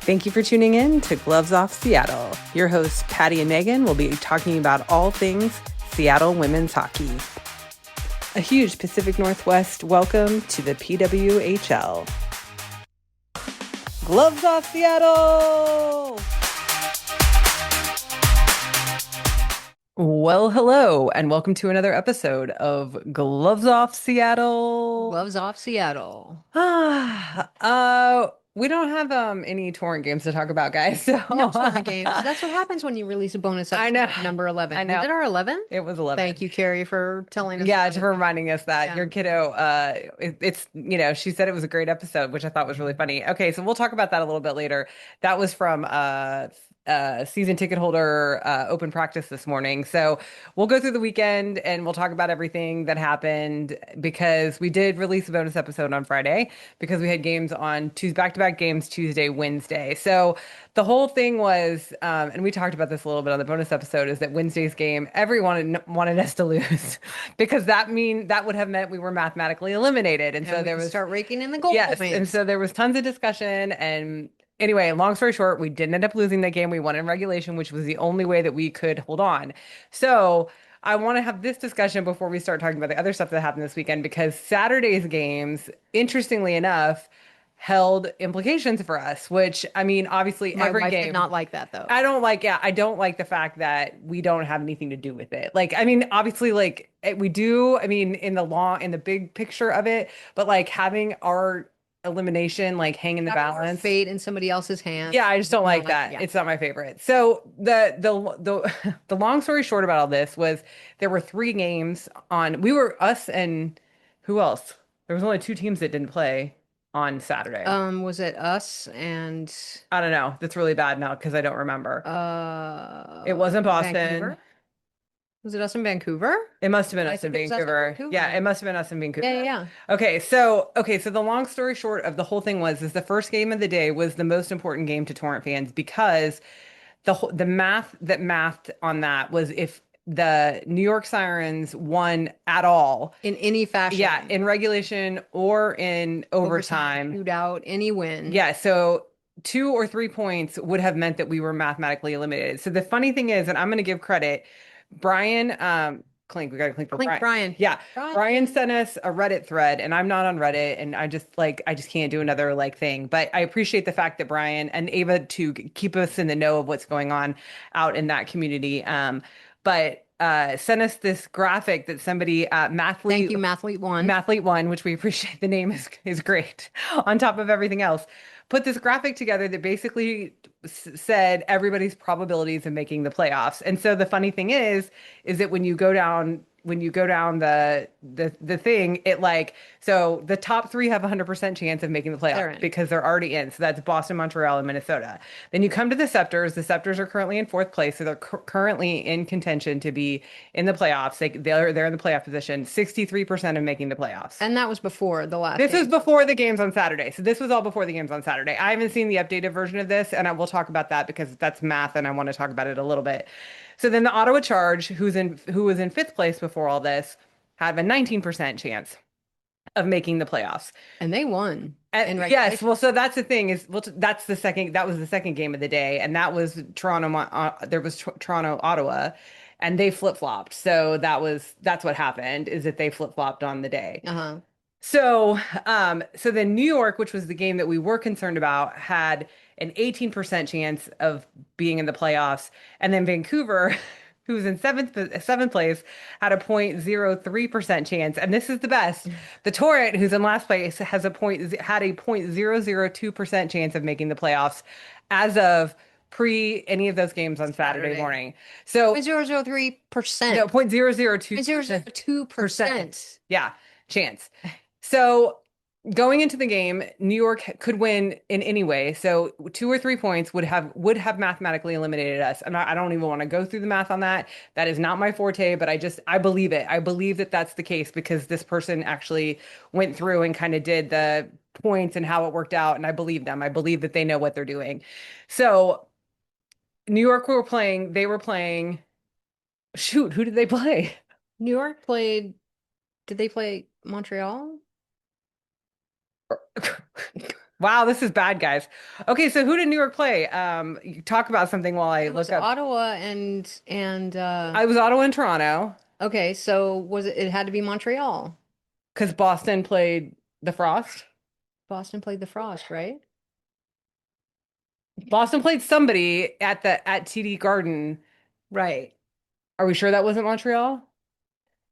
Thank you for tuning in to Gloves Off Seattle. Your hosts, Patti and Meagan, will be talking about all things Seattle women's hockey. A huge Pacific Northwest welcome to the PWHL. Gloves Off Seattle! Well, hello, and welcome to another episode of Gloves Off Seattle. Gloves Off Seattle. We don't have any Torrent games to talk about, guys. So No Torrent games. That's what happens when you release a bonus I episode know. of number 11. I know. Was it our 11? It was 11. Thank you, Carrie, for telling us. Yeah, about for it. reminding us that Yeah. your kiddo, it's, she said it was a great episode, which I thought was really funny. Okay, so we'll talk about that a little bit later. That was from season ticket holder open practice this morning. So we'll go through the weekend and we'll talk about everything that happened because we did release a bonus episode on Friday because we had games on Tuesday, back-to-back games Tuesday, Wednesday. So the whole thing was, and we talked about this a little bit on the bonus episode, is that Wednesday's game, everyone wanted us to lose because that would have meant we were mathematically eliminated. And so there was start raking in the goal yes, points. and so there was tons of discussion. And anyway, long story short, we didn't end up losing that game. We won in regulation, which was the only way that we could hold on. So I want to have this discussion before we start talking about the other stuff that happened this weekend because Saturday's games, interestingly enough, held implications for us, which I mean, obviously My every wife game. did not like that though. I don't like the fact that we don't have anything to do with it. Like, I mean, obviously, like we do, I mean, in the big picture of it, but like having our elimination like hang in the Having our balance. fate in somebody else's hands. Yeah, I just don't like that. Yeah. It's not my favorite. So the long story short about all this was there were three games on. We were us and who else? There was only two teams that didn't play on Saturday. Was it us and I don't know. That's really bad now because I don't remember. It wasn't Boston. Vancouver? Was it us in Vancouver? It must have been I us in think it was us in Vancouver. Vancouver. Yeah, it must have been us in Vancouver. Yeah. Okay, so the long story short of the whole thing is the first game of the day was the most important game to Torrent fans because the math that mathed on that was if the New York Sirens won at all in any fashion. Yeah, in regulation or in overtime. Shootout, any win. Yeah, so 2 or 3 points would have meant that we were mathematically eliminated. So the funny thing is, and I'm going to give credit, Brian, Clink, we got to clink for Brian. Yeah, Brian sent us a Reddit thread, and I'm not on Reddit, and I just can't do another thing. But I appreciate the fact that Brian and Ava to keep us in the know of what's going on out in that community. But sent us this graphic that somebody Mathlete. Thank you, Mathlete1, which we appreciate. The name is great. On top of everything else, put this graphic together that basically said everybody's probabilities of making the playoffs. And so the funny thing is that when you go down the thing, so the top three have 100% chance of making the playoffs because they're already in. So that's Boston, Montreal, and Minnesota. Then you come to the Scepters. The Scepters are currently in fourth place, so they're currently in contention to be in the playoffs. They're in the playoff position, 63% of making the playoffs. And that was before the last. This was before the games on Saturday. So this was all before the games on Saturday. I haven't seen the updated version of this, and I will talk about that because that's math, and I want to talk about it a little bit. So then the Ottawa Charge, who was in fifth place before all this, had a 19% chance of making the playoffs. And they won. Yes, well, so that's the thing that was the second game of the day, and that was Toronto, Ottawa, and they flip-flopped. So that's what happened, is that they flip-flopped on the day. Uh-huh. So then New York, which was the game that we were concerned about, had an 18% chance of being in the playoffs. And then Vancouver, who was in seventh place, had a 0.03% chance. And this is the best. The Torrent, who's in last place, had a 0.002% chance of making the playoffs as of pre any of those games on Saturday morning. So 0.003%. No, 0.002%. 0.002%. Yeah, chance. So going into the game, New York could win in any way. So 2 or 3 points would have mathematically eliminated us. I don't even want to go through the math on that. That is not my forte, but I believe it. I believe that that's the case because this person actually went through and kind of did the points and how it worked out. And I believe them. I believe that they know what they're doing. So New York they were playing, shoot, who did they play? New York played, did they play Montreal? Wow, this is bad, guys. Okay, so who did New York play? You talk about something while I It was look up. Ottawa and I was Ottawa and Toronto okay, so was it had to be Montreal. because Boston played the Frost. Boston played the Frost, right? Boston played somebody at TD Garden. Right. Are we sure that wasn't Montreal?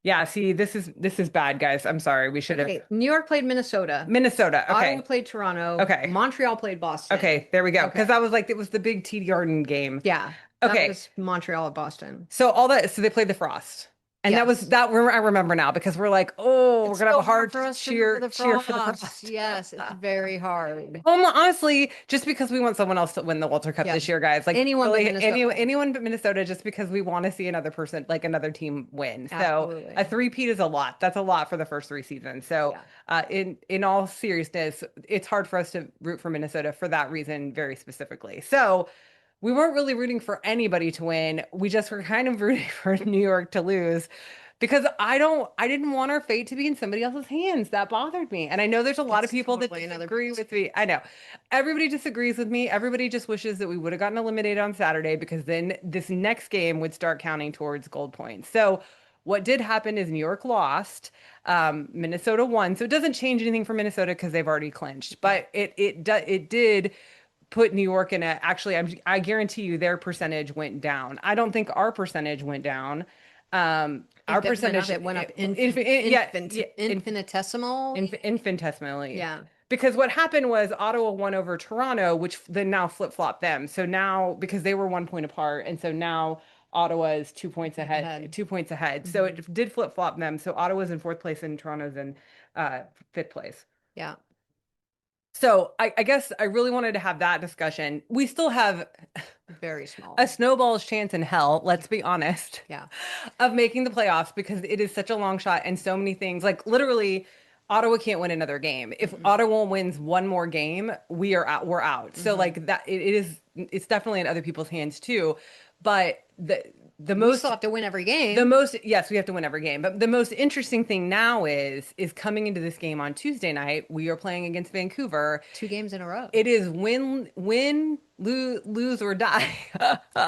Yeah, see, this is bad, guys. I'm sorry. We should have Okay, New York played Minnesota. Minnesota. Ottawa Okay. played Toronto. Okay. Montreal played Boston. Okay, there we go. Because I Okay. was like, it was the big TD Garden game. Yeah, that Okay. was Montreal at Boston. So all that, so they played the Frost. And that was Yes. that I remember now because we're like, oh, we're It's gonna have so a hard hard for us to root for cheer the cheer for the Frost. Frost. Yes, it's very hard. Honestly, just because we want someone else to win the Walter Cup Yeah. this year, guys. Like Anyone but really, Minnesota. anyone but Minnesota, just because we want to see another person, like another team win. So a Absolutely. three-peat is a lot. That's a lot for the first three seasons. So Yeah. in all seriousness, it's hard for us to root for Minnesota for that reason, very specifically. So we weren't really rooting for anybody to win. We just were kind of rooting for New York to lose because I didn't want our fate to be in somebody else's hands. That bothered me. And I know there's a lot of It's people that totally another disagree with me. I know. Everybody disagrees with me. Everybody just wishes that we would have gotten eliminated on Saturday because then this next game would start counting towards gold points. So what did happen is New York lost. Minnesota won. So it doesn't change anything for Minnesota because they've already clinched. But it did put New York in a actually I guarantee you their percentage went down. I don't think our percentage went down. Our percentage It went up yeah, yeah infinitesimal. infinitesimally. Yeah. Because what happened was Ottawa won over Toronto, which then now flip-flopped them. So now because they were 1 point apart, and so now Ottawa is 2 points ahead, Ahead. 2 points ahead. So Hmm. it did flip-flop them. So Ottawa's in fourth place and Toronto's in fifth place. Yeah. So I guess I really wanted to have that discussion. We still have Very a small. snowball's chance in hell, let's be honest, Yeah. of making the playoffs because it is such a long shot and so many things. Like literally, Ottawa can't win another game. If Mm-mm. Ottawa wins one more game, we are out. We're out. So Hmm. like that, it's definitely in other people's hands too. But the We most still have to win every the game. most, yes, we have to win every game. But the most interesting thing now is coming into this game on Tuesday night. We are playing against Vancouver. 2 games in a row. It is win, lose or die.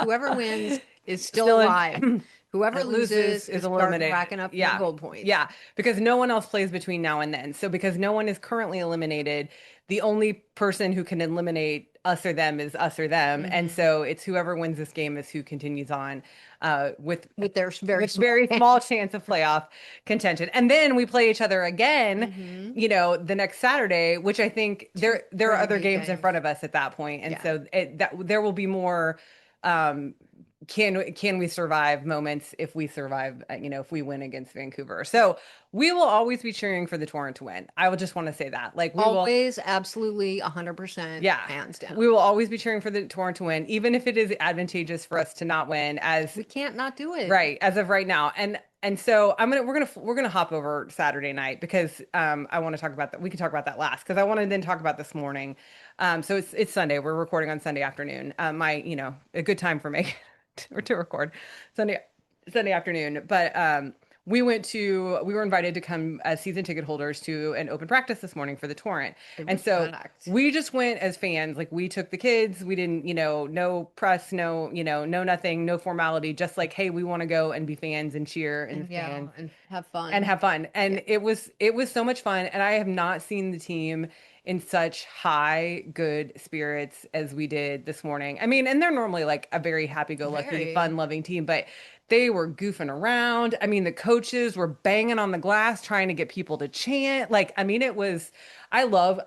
Whoever wins is still Still alive. in Whoever that loses loses is is start eliminated. racking up your Yeah. gold points. Yeah. Because no one else plays between now and then. So because no one is currently eliminated, the only person who can eliminate us or them is us or them. And Hmm. so it's whoever wins this game is who continues on with With their very with small very small chance. chance of playoff contention. And then we play each other again, Hmm. the next Saturday, which I think Two there are pretty other big games in games. front of us at that point. And Yeah. so that there will be more um can we survive moments if we survive, if we win against Vancouver. So we will always be cheering for the Torrent to win. I will just want to say that. Like we will, Always, absolutely, 100%, yeah, hands we down. will always be cheering for the Torrent to win, even if it is advantageous for us to not win as We can't not do it. right as of right now. And so we're gonna hop over Saturday night because I want to talk about that. We can talk about that last because I want to then talk about this morning. So it's Sunday. We're recording on Sunday afternoon. A good time for me to record Sunday Sunday afternoon. But we were invited to come as season ticket holders to an open practice this morning for the Torrent. It And was so packed. we just went as fans. Like we took the kids. We didn't, no press, no nothing, no formality. Just like, hey, we want to go and be fans and cheer and And yeah, stand and have and fun. have fun. Yeah. And it was so much fun. And I have not seen the team in such high good spirits as we did this morning. I mean, and they're normally like a very happy-go-lucky, Very. fun-loving team, but they were goofing around. I mean, the coaches were banging on the glass trying to get people to chant. Like, I mean, I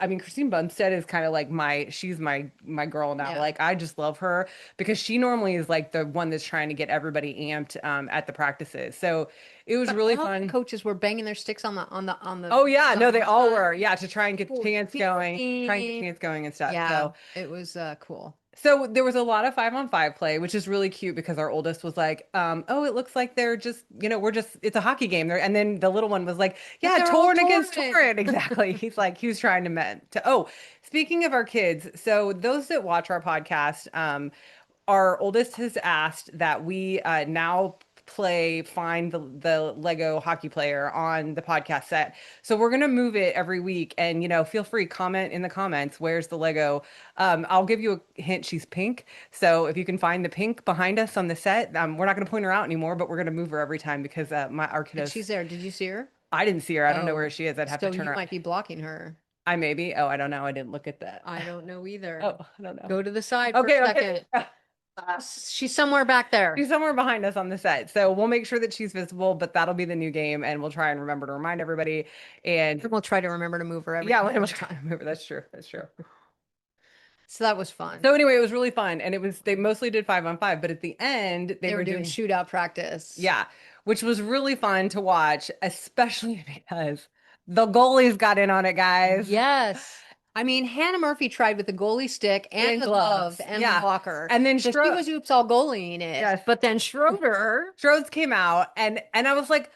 mean, Christine Bumstead is kind of like she's my girl now. Yeah. Like, I just love her because she normally is like the one that's trying to get everybody amped at the practices. So it was But really all the fun. coaches were banging their sticks Oh yeah, no, they on all the were. Yeah, to try and get cool chants going, try and get team. chants going and stuff. Yeah, So it was cool. so there was a lot of 5-on-5 play, which is really cute because our oldest was like, oh, it looks like they're just, it's a hockey game there. And then the little one was like, But yeah, they're all Torrent against torn. Torrent. Exactly. He was trying oh, speaking of our kids, so those that watch our podcast, our oldest has asked that we now play find the Lego hockey player on the podcast set. So we're gonna move it every week, and feel free comment in the comments where's the Lego. I'll give you a hint. She's pink, so if you can find the pink behind us on the set, we're not gonna point her out anymore, but we're gonna move her every time because our And kiddos. she's there. Did you see her? I didn't see her. I don't know where Oh, she is. I'd have to so turn you her. might be blocking her. I maybe. Oh, I don't know. I didn't look at that. I don't know either. Oh, I don't know. Go to the side for a Okay, second. okay. She's somewhere back there. She's somewhere behind us on the set. So we'll make sure that she's visible, but that'll be the new game, and we'll try and remember to remind everybody. And We'll try to remember to move her every yeah, time. we'll try to remember. That's true. That's true. So that was fun. So anyway, it was really fun. And they mostly did 5-on-5, but at the end They were doing shootout practice. yeah, which was really fun to watch, especially because the goalies got in on it, guys. Yes. I mean, Hannah Murphy tried with the goalie stick and the glove and the blocker. And then so she was oops all goalieing it. Yes. But then Schroeder came out and I was like,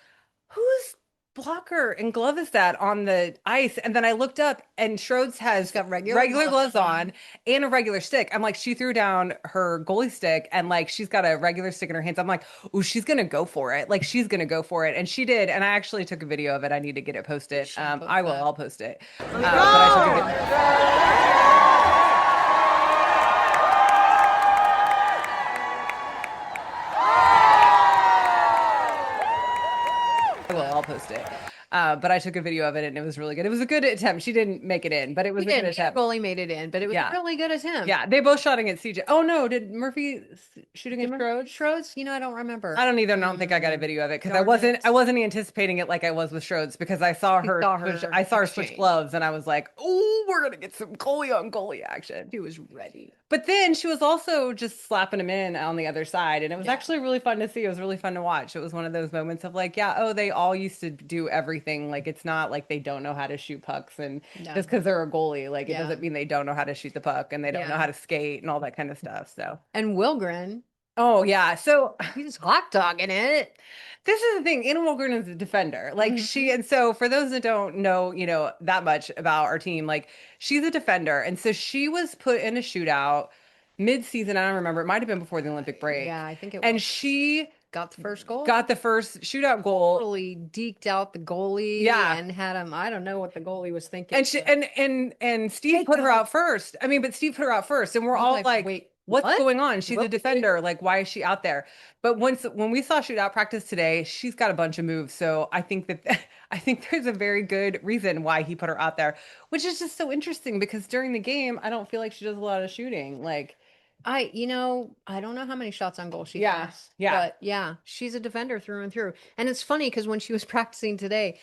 whose blocker and glove is that on the ice? And then I looked up and Schroeds has got regular gloves on and a regular stick. I'm like, she threw down her goalie stick and like she's got a regular stick in her hands. I'm like, oh, she's gonna go for it. Like she's gonna go for it. And she did. And I actually took a video of it. I need to get it posted. I will, I'll post it. But I'll post it. But I took a video of it and it was really good. It was a good attempt. She didn't make it in, but it was a good attempt. Goalie made it in, but it was a really good attempt. Yeah, they both shot against CJ. Oh no, did Murphy shoot against Schroeds? Schroeds? I don't remember. I don't either. I don't think I got a video of it because I wasn't anticipating it like I was with Schroeds because I saw her switch gloves and I was like, oh, we're gonna get some goalie on goalie action. She was ready. But then she was also just slapping him in on the other side. And it was actually really fun to see. It was really fun to watch. It was one of those moments of like, yeah, oh, they all used to do everything. Like, it's not like they don't know how to shoot pucks. And just because they're a goalie, like, it doesn't mean they don't know how to shoot the puck and they don't know how to skate and all that kind of stuff. So, and Wilgren. Oh, yeah. So he's hot dogging it. This is the thing. Anna Wilgren is a defender. Like and so for those that don't know, that much about our team, like she's a defender. And so she was put in a shootout mid-season. I don't remember. It might have been before the Olympic break. Yeah, I think it was. And she got the first goal. Got the first shootout goal. Totally deked out the goalie. Yeah. And had him. I don't know what the goalie was thinking. And she and Steve put her out first. I mean, but Steve put her out first. And we're all like, wait, what's going on? She's a defender. Like, why is she out there? But when we saw shootout practice today, she's got a bunch of moves. So I think there's a very good reason why he put her out there, which is just so interesting because during the game, I don't feel like she does a lot of shooting. Like, I don't know how many shots on goal she has. Yeah. But she's a defender through and through. And it's funny because when she was practicing today,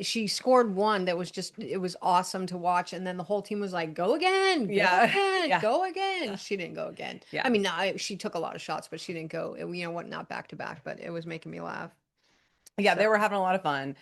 she scored one that was it was awesome to watch. And then the whole team was like, go again, go again, go again. Yeah. She didn't go again. Yeah. I mean, she took a lot of shots, but she didn't go, not back to back, but it was making me laugh. Yeah, they were having a lot of fun.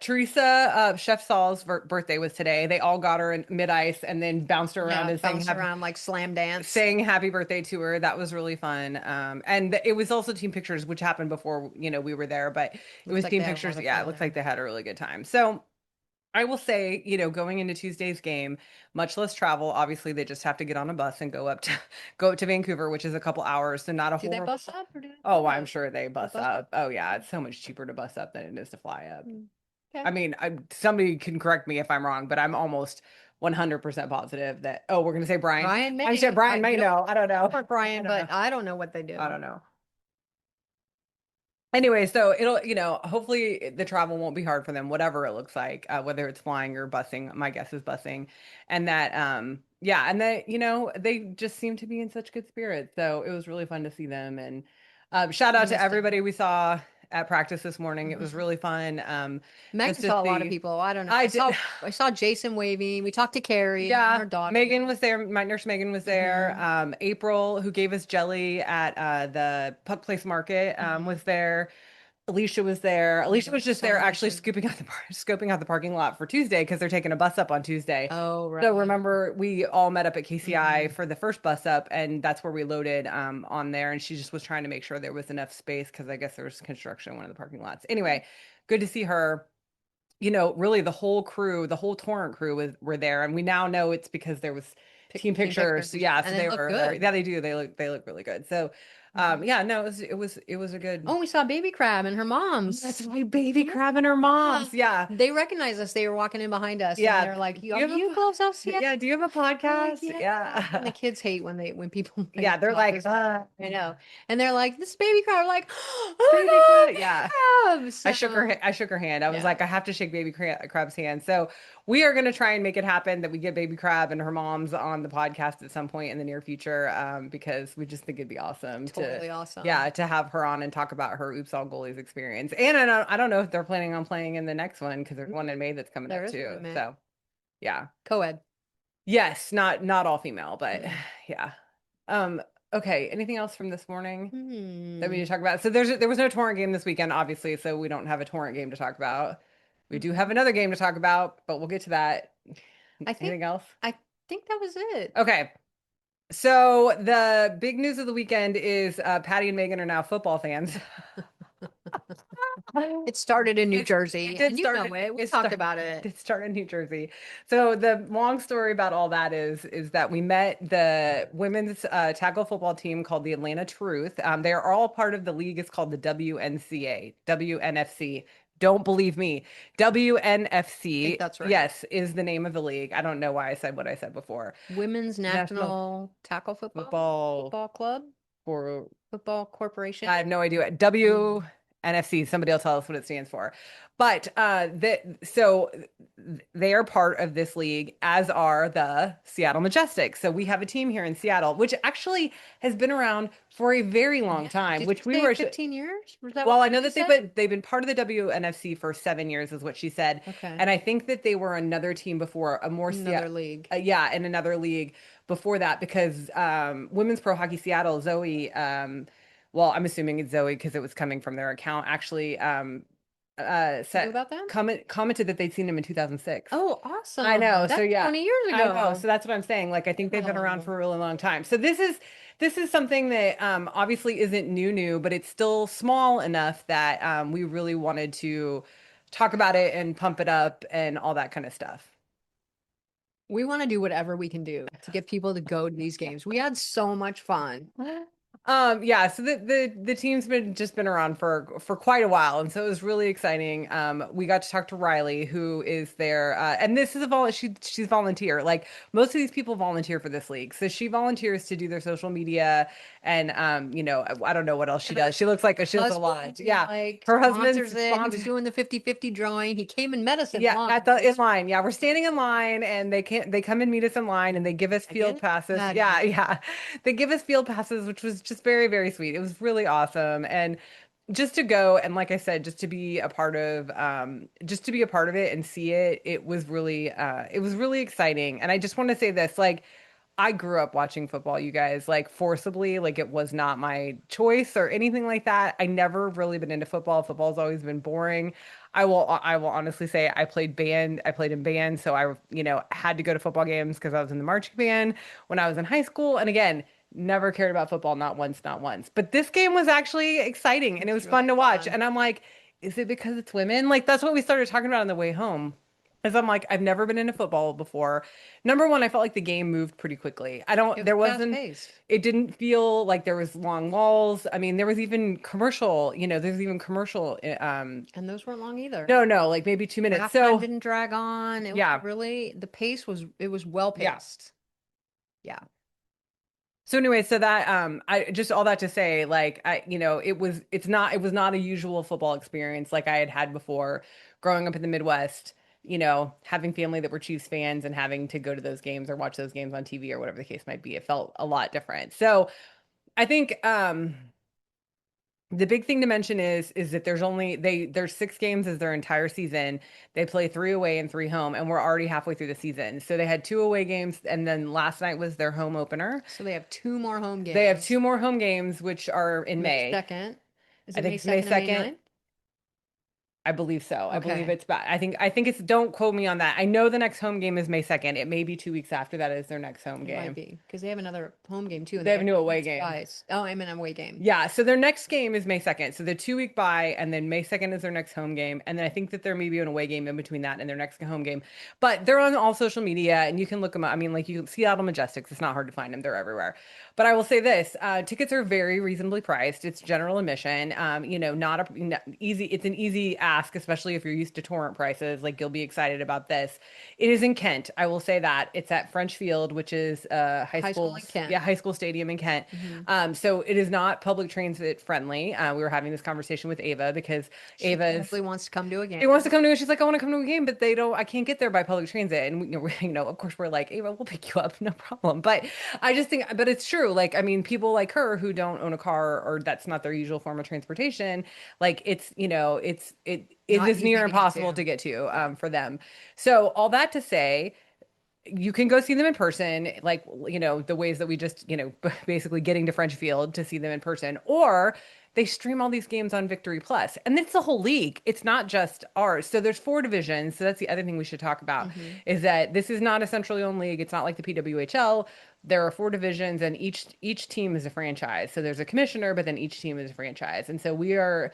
Teresa, Chef Saul's birthday was today. They all got her in mid-ice and then bounced her around and bounced around like slam dance. Saying happy birthday to her. That was really fun. And it was also team pictures, which happened before, we were there, but it was team pictures. Yeah, it looks like they had a really good time. So I will say, going into Tuesday's game, much less travel. Obviously, they just have to get on a bus and go up to Vancouver, which is a couple hours. So not a whole. Do they bus up or do they Oh, I'm sure they bus up. Oh yeah, it's so much cheaper to bus up than it is to fly up. Okay. I mean, somebody can correct me if I'm wrong, but I'm almost 100% positive that. Oh, we're gonna say Brian. Brian may. I said Brian may know. I don't know. Brian, but I don't know what they do. I don't know. Anyway, so it'll, hopefully the travel won't be hard for them, whatever it looks like, whether it's flying or busing. My guess is busing. And that, and that, they just seem to be in such good spirits. So it was really fun to see them. And shout out to everybody we saw at practice this morning. It was really fun. Megan saw a lot of people. I don't know. I saw Jason waving. We talked to Carrie. Yeah. Her dog. Megan was there. My nurse Megan was there. April, who gave us jelly at the Puck Place Market, was there. Alicia was there. Alicia was just there actually scoping out the parking lot for Tuesday because they're taking a bus up on Tuesday. Oh, right. So remember, we all met up at KCI for the first bus up, and that's where we loaded on there. And she just was trying to make sure there was enough space because I guess there was construction in one of the parking lots. Anyway, good to see her. Really the whole crew, the whole Torrent crew were there, and we now know it's because there was team pictures. Yeah, so and they look were good. Yeah, they do. They look really good. So Mhm. Yeah, no, it was a good. Oh, we saw Baby Crab and her That's mom's. my baby Yeah. crab and her mom's. Yeah. They recognized us. They were walking in behind us and Yeah. they're like, Do Are you have a you girls of Seattle? yeah, do you have a We're like, podcast? yeah. And the Yeah. kids hate when people like Yeah, they're talk like, this. I know. And they're like, This Baby Crab. We're like, baby Oh crab. Yeah. my God, Baby Crab. So I shook her hand. I was yeah. like, I have to shake crab's hand. So we are going to try and make it happen that we get baby crab and her mom's on the podcast at some point in the near future, because we just think it'd be awesome to, Totally awesome. yeah, to have her on and talk about her Oops All Goalies experience. And I don't know if they're planning on playing in the next one because there's one in May that's coming There up is one too. in May. So yeah, Co-ed. yes, not all female, but Mm-mm. yeah. Um, okay. Anything else from this morning that we need Hmm. to talk about? So there was no Torrent game this weekend, obviously, so we don't have a Torrent game to talk about. We do have Mhm. another game to talk about, but we'll get to that. I think Anything else? I think that was it. Okay. So the big news of the weekend is Patty and Megan are now football fans. It started in New It Jersey, did and you start know it. We it talked start about it it. did start in New Jersey. So the long story about all that is that we met the women's tackle football team called the Atlanta Truth. They are all part of the league. It's called the WNCA, WNFC. Don't believe me. I think WNFC, that's right. yes, is the name of the league. I don't know why I said what I said before. Women's National National Tackle Football Football Club, for Football Corporation. I have no idea. Mm. WNFC, somebody will tell us what it stands for. But so they are part of this league, as are the Seattle Majestics. So we have a team here in Seattle, which actually has been around for a very long Yeah. time, Did which you we say were 15 years? Was that well, what I know Lindsay that said? they've been part of the WNFC for 7 years, is what she said, Okay. and I think that they were another team before, a more Another league. yeah, in another league before that, because Women's Pro Hockey Seattle, Zoe, well, I'm assuming it's Zoe because it was coming from their account, actually Knew set about them? commented that they'd seen him in 2006. Oh, I awesome. know. So That's yeah, 20 years I know. ago. So that's what I'm saying. Like I think they've been around Oh. for a really long time. So this is something that obviously isn't new, but it's still small enough that we really wanted to talk about it and pump it up and all that kind of stuff. We want to do whatever we can do to get people to go to these games. We had so much fun. Yeah, so the team's been around for quite a while, and so it was really exciting. We got to talk to Riley, who is there, and this is she's volunteer. Like most of these people volunteer for this league, so she volunteers to do their social media, and I don't know what else she And her does. She does a lot. husband, Yeah, like, her sponsors husband's it. He was sponsor. doing the 50-50 drawing. He came and met us in Yeah, line. at the in line. Yeah, we're standing in line and they come and meet us in line and they give us field Megan? passes. Yeah, Megan. yeah. They give us field passes, which was just very, very sweet. It was really awesome. And just to go and like I said, just to be a part of it and see it, it was really exciting. And I just want to say this, like I grew up watching football, you guys, like forcibly, like it was not my choice or anything like that. I never really been into football. Football's always been boring. I will honestly say I played in band, so I, had to go to football games because I was in the marching band when I was in high school. And again, never cared about football, not once, not once. But this game was actually exciting and it It's was fun really to watch. fun. And I'm like, is it because it's women? Like that's what we started talking about on the way home. Is I'm like, I've never been into football before. Number one, I felt like the game moved pretty quickly. It was There fast wasn't, paced. it didn't feel like there was long walls. I mean, there was even commercial, there's even commercial, And those weren't long either. no, no, like maybe 2 minutes. Halftime So didn't drag on. It was yeah, really, the pace was, it was well yeah. paced. Yeah. So anyway, so that I just all that to say, like it was not a usual football experience like I had had before growing up in the Midwest, having family that were Chiefs fans and having to go to those games or watch those games on TV or whatever the case might be. It felt a lot different. So I think the big thing to mention is that there's 6 games as their entire season. They play 3 away and 3 home, and we're already halfway through the season. So they had 2 away games, and then last night was their home opener. So they have two more home They have games. 2 more home games, which are in May May. 2nd. Is I it think May it's May 2nd and May 2nd. 9th? I believe so. I believe Okay. it's bad. I think it's, don't quote me on that. I know the next home game is May 2nd. It may be 2 weeks after that is their next home It might game. be because they have another home game too, and They they have a have new away points game. twice. Oh, I mean, an away game. Yeah, so their next game is May 2nd. So the 2 week bye, and then May 2nd is their next home game. And then I think that there may be an away game in between that and their next home game. But they're on all social media and you can look them up. I mean, like you Seattle Majestics, it's not hard to find them. They're everywhere. But I will say this, tickets are very reasonably priced. It's general admission. Not a easy, it's an easy ask, especially if you're used to torrent prices. Like you'll be excited about this. It is in Kent. I will say that. It's at French Field, which is High school in Kent. high school stadium in Kent. Hmm. So it is not public transit friendly. We were having this conversation with Ava because She Ava's probably wants to come to a she game. wants to come to it. She's like, I want to come to a game, but they don't. I can't get there by public transit. And of course, we're like, Ava, we'll pick you up, no problem. But I just think, but it's true. Like, I mean, people like her who don't own a car or that's not their usual form of transportation, like it Not is easy near to get impossible to. to get to for them. So all that to say you can go see them in person, like, the ways that we just, basically getting to French Field to see them in person, or they stream all these games on Victory Plus. And it's the whole league. It's not just ours. So there's four divisions. So that's the other thing we should talk about Hmm. is that this is not a centrally owned league. It's not like the PWHL. There are four divisions and each team is a franchise. So there's a commissioner, but then each team is a franchise. And so we are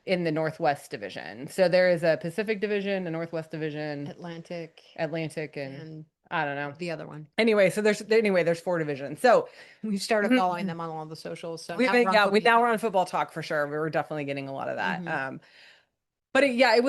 in the Northwest division. So there is a Pacific division, a Northwest division, Atlantic Atlantic, and and I don't know. the other one. Anyway, there's four divisions. So We started following them on all the socials, so we've now been, we're on yeah, we Footy. now we're on football talk for sure. We were definitely getting a lot of that. Hmm. But it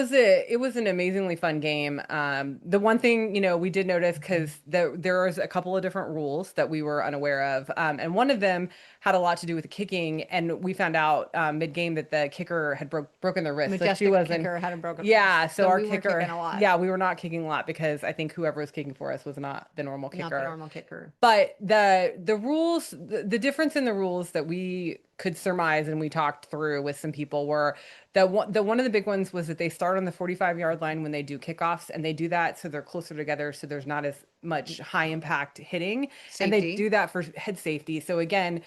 was an amazingly fun game. The one thing, we did notice because there was a couple of different rules that we were unaware of. And one of them had a lot to do with the kicking. And we found out mid-game that the kicker had broken their wrist. So she Majestic wasn't, kicker had a broken yeah. wrist, So so our we weren't kicker, kicking a lot. yeah, we were not kicking a lot because I think whoever was kicking for us was not the normal Not the kicker. normal kicker. But the rules, the difference in the rules that we could surmise and we talked through with some people were one of the big ones was that they start on the 45-yard line when they do kickoffs, and they do that so they're closer together, so there's not as much high impact hitting, and they Safety. do that for head safety. So again,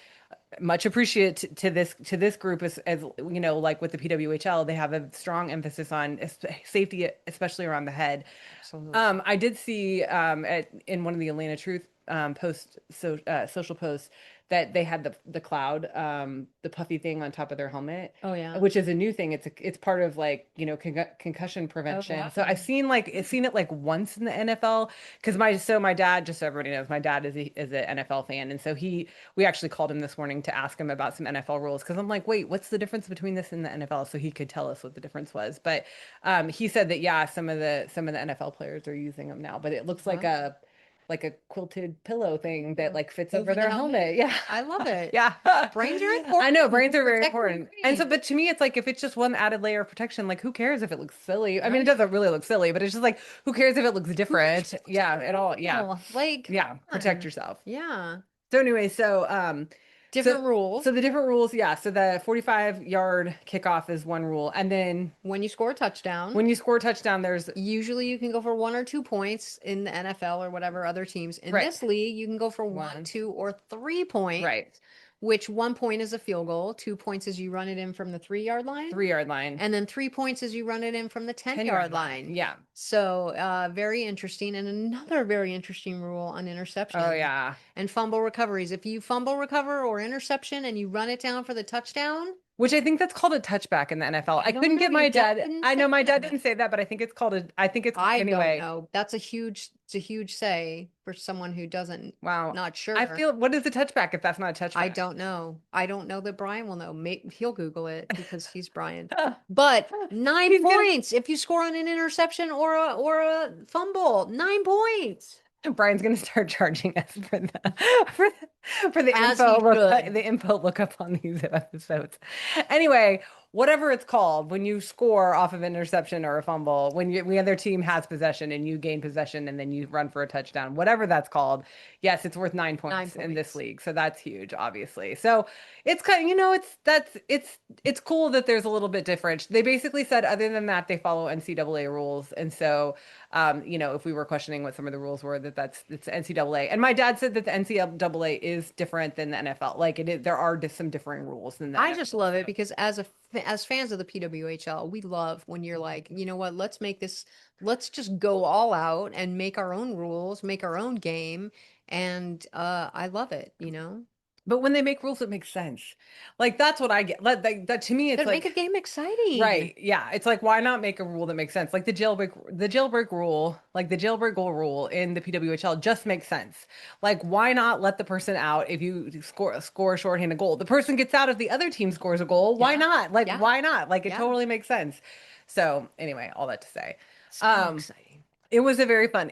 much appreciate to this group as like with the PWHL, they have a strong emphasis on safety, especially around the head. Absolutely. I did see in one of the Atlanta Truth social posts that they had the cloud, the puffy thing on top of their helmet, Oh yeah. which is a new thing. It's part of like concussion Oh prevention. So wow. I've seen it like once in the NFL because my dad, just so everybody knows, my dad is an NFL fan, and so we actually called him this morning to ask him about some NFL rules because I'm like, wait, what's the difference between this and the NFL? So he could tell us what the difference was. But he said that yeah, some of the NFL players are using them now, but it looks Wow. like a quilted pillow thing that like fits over Over the their helmet. helmet. Yeah. I love it. Yeah. Brains are I know important. brains are very Protect your important. And so, brain. but to me, it's like if it's just one added layer of protection, like who cares if it looks silly? I mean, it Right. doesn't really look silly, but it's just like who cares if it looks Who cares different? if it looks Yeah, at all. Yeah. normal? Like, Yeah. come Protect on. yourself. Yeah. So anyway, so Different rules. so the different rules, yeah. So the 45-yard kickoff is one rule. And then When you score a touchdown, when you score a touchdown, there's usually you can go for 1 or 2 points in the NFL or whatever other teams. In right. this league, you can go for one, One. 2, or 3 points, Right. which 1 point is a field goal, 2 points is you run it in from the 3 yard line, 3-yard line. and then 3 points is you run it in from the 10 10-yard yard line. line. Yeah. So, very interesting. And another very interesting rule on interception Oh yeah. and fumble recoveries. If you fumble recover or interception and you run it down for the touchdown, Which I think that's called a touchback in the NFL. I I don't couldn't know. get Your my dad dad. didn't I say know my dad that. didn't say that, but I think it's I don't anyway. know. It's a huge say for someone who doesn't, Wow. not I sure. feel what is a touchback if that's not a I touchback? don't know. I don't know that Brian will know. Maybe he'll Google it because he's Brian. But nine He's gonna points if you score on an interception or a fumble. 9 points. Brian's gonna start charging us for for the As he should. the info look up on these episodes. Anyway, whatever it's called, when you score off of an interception or a fumble, when the other team has possession and you gain possession and then you run for a touchdown, whatever that's called, yes, it's worth 9 points in this points. league. So that's huge, obviously. So it's kind of, it's cool that there's a little bit different. They basically said other than that, they follow NCAA rules. And so if we were questioning what some of the rules were, it's NCAA. And my dad said that the NCAA is different than the NFL. Like it is, there are just some differing rules than the I NFL. just love it because as a as fans of the PWHL, we love when you're like, you know what, let's just go all out and make our own rules, make our own game. And I love it, you know? But when they make rules that make sense, like that's what I get. That to me, it's That make a like, game exciting. right, yeah, it's like why not make a rule that makes sense? Like the jailbreak rule, like the jailbreak goal rule in the PWHL just makes sense. Like why not let the person out if you score a shorthanded goal? The person gets out if the other team scores a goal. Why Yeah. not? Like Yeah. why not? Like it Yeah. totally makes sense. So anyway, all that to say. So Um, exciting. it was very fun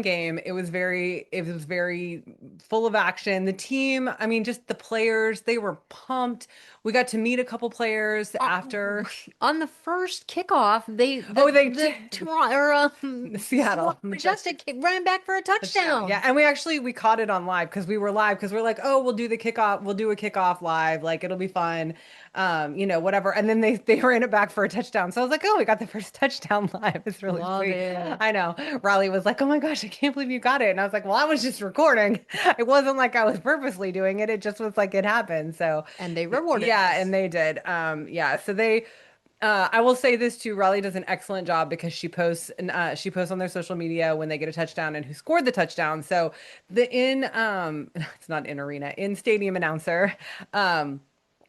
game. It was very full of action. The team, I mean, just the players, they were pumped. We got to meet a couple players Uh, after. on the first kickoff, Oh, the Toronto or Seattle Seattle Majestic ran back for a touchdown. Yeah, touchdown. and we caught it on live because we were live because we're like, oh, we'll do the kickoff, we'll do a kickoff live, like it'll be fun, whatever. And then they ran it back for a touchdown. So I was like, oh, we got the first touchdown live. It's really Love sweet. it. I know. Riley was like, oh my gosh, I can't believe you got it. And I was like, well, I was just recording. It wasn't like I was purposely doing it. It just was like it happened. So And they rewarded yeah, and us. they did. Yeah, so they I will say this too. Riley does an excellent job because she posts on their social media when they get a touchdown and who scored the touchdown. So the in it's not in arena in stadium announcer um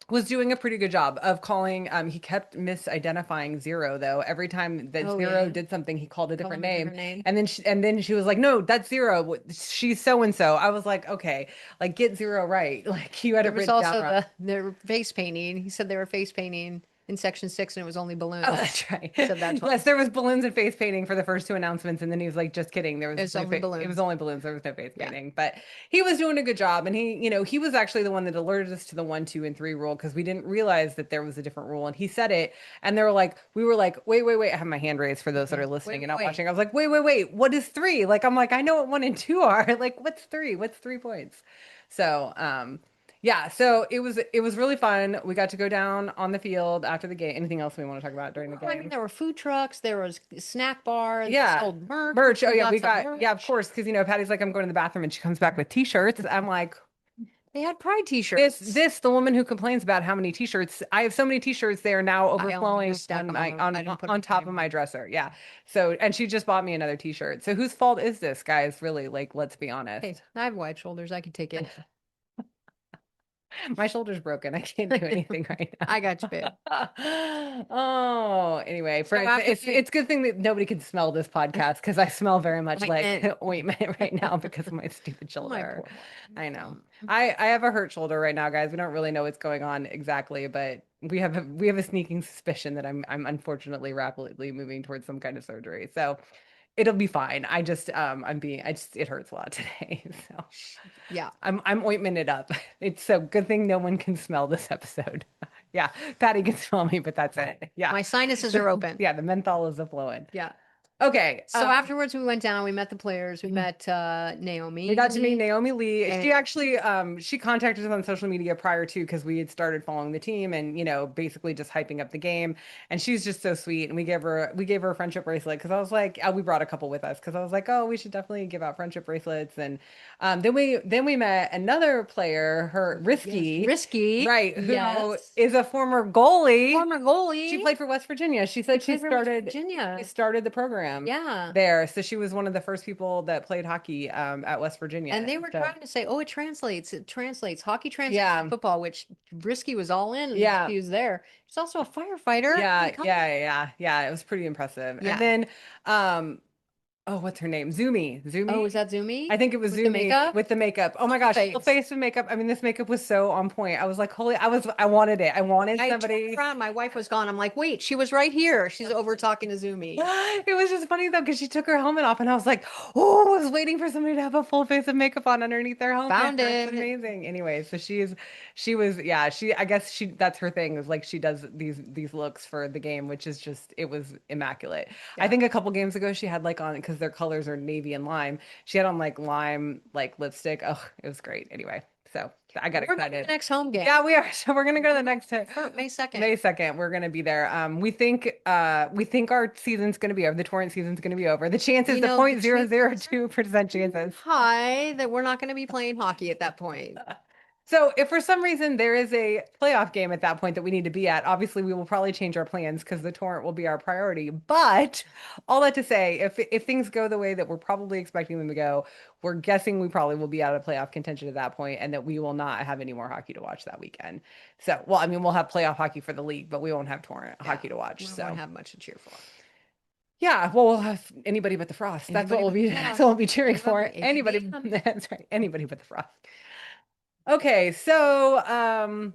was doing a pretty good job of calling. He kept misidentifying Zero though. Every time that Oh Zero yeah. did something, he called a Call different them a name. different name. And then she was like, "No, that's Zero. She's so and so." I was like, "Okay, like get Zero right. Like you had There it was written down also wrong." the face painting. He said they were face painting in section 6 and it was only Oh, balloons. that's right. He said that Yes, twice. there was balloons and face painting for the first two announcements, and then he was like, "Just kidding. There was It's no only face. It was balloons. only balloons. There was no face Yeah. painting." But he was doing a good job, and he was actually the one that alerted us to the 1, 2, and 3 rule because we didn't realize that there was a different rule, and he said it, and we were like, "Wait, wait, wait!" I have my hand raised for those that Mhm. are Wait, listening and wait, not wait. watching. I was like, "Wait, wait, wait! What is 3?" Like I'm like, I know what 1 and 2 are. Like what's 3? What's 3 points? So, yeah, so it was really fun. We got to go down on the field after the game. Anything else we want to talk about during the Well, I mean, game? there were food trucks, there was a snack bar, they Yeah. sold merch. Merch. Oh We yeah, got we some got yeah, of merch. course, because Patty's like, I'm going to the bathroom and she comes back with t-shirts. I'm like, They had pride this t-shirts. this the woman who complains about how many t-shirts. I have so many t-shirts, they are now I only overflowing just stack them I didn't put them on top of anywhere. my dresser. Yeah. So and she just bought me another t-shirt. So whose fault is this, guys? Really, like, let's be Hey, honest. I have wide shoulders. I can take it. My shoulder's broken. I can't do anything right I got you, now. babe. Oh, anyway, So after it's good thing that nobody can smell this podcast because I smell very much like ointment. ointment right now because of my stupid My shoulder. poor one. I know. I have a hurt shoulder right now, guys. We don't really know what's going on exactly, but we have a sneaking suspicion that I'm unfortunately rapidly moving towards some kind of surgery. So it'll be fine. I just it hurts a lot today. So Yeah. I'm ointmented up. It's so good thing no one can smell this episode. Yeah, Patty can smell me, but that's it. Yeah. My sinuses are open. Yeah, the menthol is a flowing. Yeah. Okay. So afterwards we went down, we met the players, we met We got to meet Naomi Naomi Lee. and She actually she contacted us on social media prior to because we had started following the team and basically just hyping up the game. And she's just so sweet. And we gave her a friendship bracelet because I was like, we brought a couple with us because I was like, oh, we should definitely give out friendship bracelets. And then we met another player, her yes, Risky, Risky. right, who Yes. is a former goalie. Former She goalie. played for West Virginia. She She said played for West she Virginia. started the program Yeah. there. So she was one of the first people that played hockey at West And Virginia. they were So trying to say, oh, it translates. It translates. Hockey translates to yeah, football, which Risky was all in and yeah, he was there. He's also a firefighter. I mean, yeah, come yeah, on. yeah, yeah. It was pretty impressive. And Yeah. then oh, what's her name? Zumi. Oh, Zumi. is that I Zumi think it was with the Zumi makeup? with the makeup. Oh my Full gosh, full face. face with makeup. I mean, this makeup was so on point. I was like, holy, I wanted it. I wanted I turned somebody. around. My wife was gone. I'm like, wait, she was right here. She's over talking to Zumi. It was just funny though, because she took her helmet off and I was like, oh, I was waiting for somebody to have a full face of makeup on underneath their helmet. Found That's it. amazing. Anyway, so she was, yeah, I guess that's her thing is like she does these looks for the game, which is just, it was immaculate. I Yeah. think a couple games ago she had like on, because their colors are navy and lime, she had on like lime, like lipstick. Oh, it was great. Anyway, so I got We're going to the excited. next home game. Yeah, we are. So we're gonna go to the next For May 2nd. May 2nd. We're gonna be there. We think our season's gonna be over. The Torrent season's gonna be over. The chances, You the know, the point zero chances zero are two percent too chances. high that we're not going to be playing hockey at that point. So if for some reason there is a playoff game at that point that we need to be at, obviously we will probably change our plans because the Torrent will be our priority. But all that to say, if things go the way that we're probably expecting them to go, we're guessing we probably will be out of playoff contention at that point, and that we will not have any more hockey to watch that weekend. So, well, I mean, we'll have playoff hockey for the league, but we won't have Torrent hockey to watch. We So won't have much to cheer for. yeah, well, we'll have anybody but the Frost. That's what we'll be. That's what we'll be cheering for. Anybody. That's right. Anybody but the Frost. Okay, so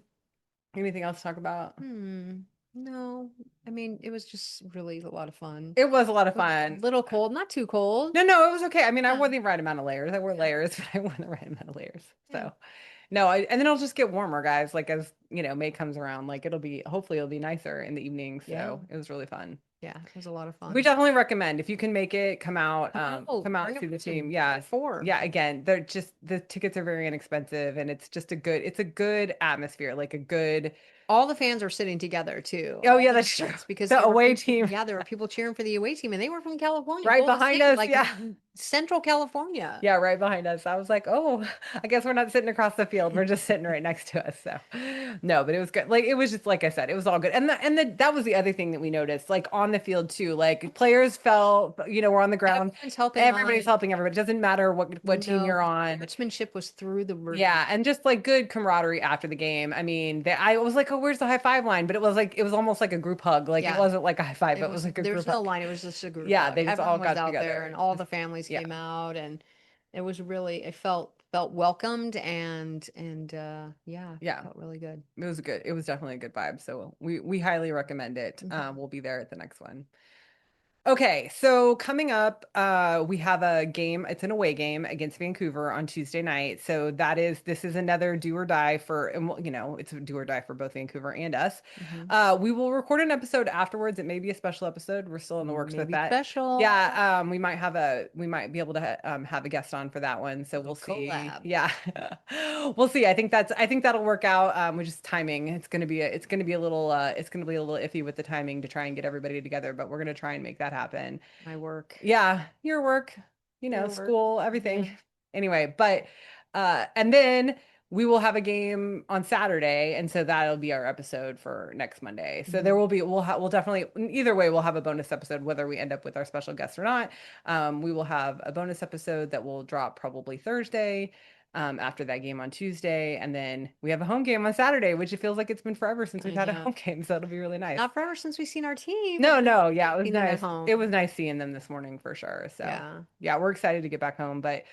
anything else to talk about? No, I mean, it was just really a lot of fun. It was a lot of fun. A little cold, not too cold. No, it was okay. I mean, I wore the right amount of layers. I wore layers, but I wore the right amount of layers. So, no, and then it'll just get warmer, guys. Like as May comes around, like hopefully it'll be nicer in the evening. So it was really fun. Yeah, it was a lot of fun. We definitely recommend if you can make it, come out see the team. Yeah. Yeah, again, the tickets are very inexpensive, and it's a good atmosphere, like a good. All the fans are sitting together too. Oh yeah, that's true. Because the away team. Yeah, there were people cheering for the away team, and they were from California, right behind us. Like Central California. Yeah, right behind us. I was like, oh, I guess we're not sitting across the field. We're just sitting right next to us. So, no, but it was good. Like it was just like I said, it was all good. And that was the other thing that we noticed, like on the field too. Like players felt, we're on the ground. Everybody's helping everybody. It doesn't matter what team you're on. Sportsmanship was through the roof. Yeah, and just like good camaraderie after the game. I mean, I was like, oh, where's the high five line? But it was almost like a group hug. Like it wasn't like a high five, but it was like a group hug. There was no line. It was just a group. Yeah, they just all got out together, there, and all the families came out, and it was really. It felt welcomed, and felt really good. It was good. It was definitely a good vibe. So we highly recommend it. We'll be there at the next one. Okay, so coming up, we have a game. It's an away game against Vancouver on Tuesday night. So this is another do or die for, it's a do or die for both Vancouver and us. We will record an episode afterwards. It may be a special episode. We're still in the works with that. Special. Yeah, we might be able to have a guest on for that one. So we'll see. Collab. Yeah, we'll see. I think that'll work out. Which is timing. It's gonna be a little iffy with the timing to try and get everybody together, but we're gonna try and make that happen. My work. Yeah, your work, school, everything. Yeah. Anyway, but and then we will have a game on Saturday, and so that'll be our episode for next Monday. So there will be we'll definitely, either way, we'll have a bonus episode whether we end up with our special guest or not. We will have a bonus episode that will drop probably Thursday. After that game on Tuesday, and then we have a home game on Saturday, which it feels like it's been forever since we've had a home game, so it'll be really nice. Not forever since we've seen our team. No, yeah, it was nice. It was nice seeing them this morning for sure. So yeah, we're excited to get back home, but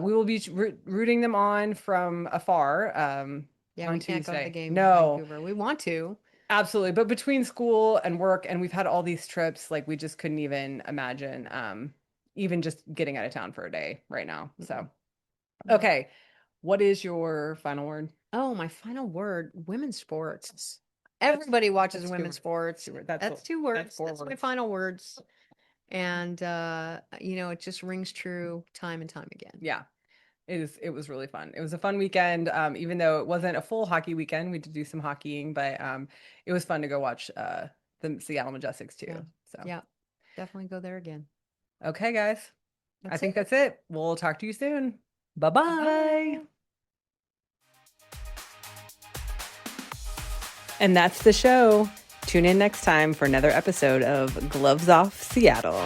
we will be rooting them on from afar. On we Tuesday. Can't go to the game. No, in Vancouver. We want to. Absolutely, but between school and work, and we've had all these trips, like we just couldn't even imagine, even just getting out of town for a day right now. So. Okay, what is your final word? Oh, my final word, women's sports. Everybody watches women's sports. That's 2 words. That's my final words. And it just rings true time and time again. Yeah. It was really fun. It was a fun weekend. Even though it wasn't a full hockey weekend, we did do some hockeying, but it was fun to go watch the Seattle Majestics too. Yeah. So yeah, definitely go there again. Okay, guys. I think that's it. We'll talk to you soon. Bye-bye. And that's the show. Tune in next time for another episode of Gloves Off Seattle.